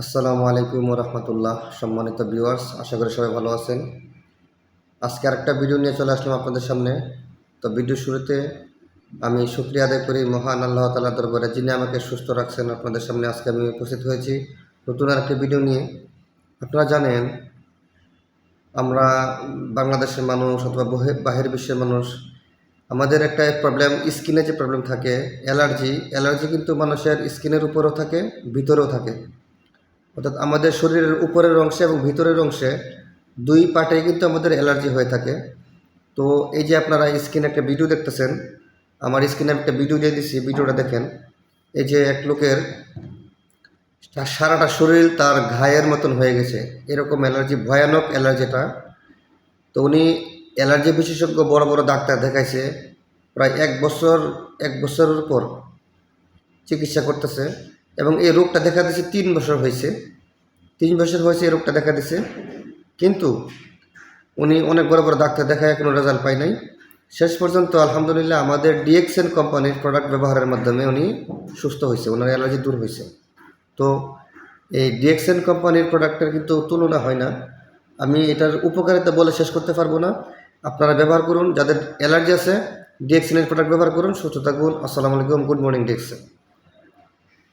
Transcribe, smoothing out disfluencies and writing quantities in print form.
আসসালামু আলাইকুম রহমতুল্লাহ। সম্মানিত ভিউয়ার্স, আশা করি সবাই ভালো আছেন। আজকে আরেকটা ভিডিও নিয়ে চলে আসলাম আপনাদের সামনে। তো ভিডিও শুরুতে আমি শুকরিয়া আদায় করি মহান আল্লাহ তাআলার দরবারে, যিনি আমাকে সুস্থ রাখছেন। আপনাদের সামনে আজকে আমি উপস্থিত হয়েছি নতুন আরেকটি ভিডিও নিয়ে। আপনারা জানেন, আমরা বাংলাদেশের মানুষ অথবা বাহির বিশ্বের মানুষ, আমাদের একটা প্রবলেম, স্কিনে যে প্রবলেম থাকে, অ্যালার্জি কিন্তু মানুষের স্কিনের উপরেও থাকে, ভিতরেও থাকে। অর্থাৎ আমাদের শরীরের উপরের অংশে এবং ভিতরের অংশে দুই পার্টেই কিন্তু আমাদের অ্যালার্জি হয়ে থাকে। তো এই যে আপনারা স্ক্রিনে একটা ভিডিও দেখতেছেন, আমার স্ক্রিনে একটা ভিডিও দিয়ে দিচ্ছি, ভিডিওটা দেখেন। এই যে এক লোকের সারাটা শরীর তার ঘায়ের মতন হয়ে গেছে, এরকম অ্যালার্জি, ভয়ানক অ্যালার্জিটা। তো উনি অ্যালার্জি বিশেষজ্ঞ বড় বড় ডাক্তার দেখাইছে, প্রায় এক বছরের পর চিকিৎসা করতেছে, এবং এই রোগটা দেখা দিয়েছে 3 বছর হয়েছে। 3 বছর হয়েছে এই রোগটা দেখা দিছে, কিন্তু উনি অনেক বড় বড় ডাক্তার দেখায় কোনো রেজাল্ট পায় নাই। শেষ পর্যন্ত আলহামদুলিল্লাহ আমাদের ডিএক্সএন কোম্পানির প্রোডাক্ট ব্যবহারের মাধ্যমে উনি সুস্থ হয়েছে, ওনার অ্যালার্জি দূর হয়েছে। তো এই ডিএক্সএন কোম্পানির প্রোডাক্টের কিন্তু তুলনা হয় না। আমি এটার উপকারিতা বলে শেষ করতে পারবো না। আপনারা ব্যবহার করুন, যাদের অ্যালার্জি আছে ডিএক্সএনের প্রোডাক্ট ব্যবহার করুন, সুস্থ থাকুন। আসসালামু আলাইকুম, গুড মর্নিং ডিএক্সএন।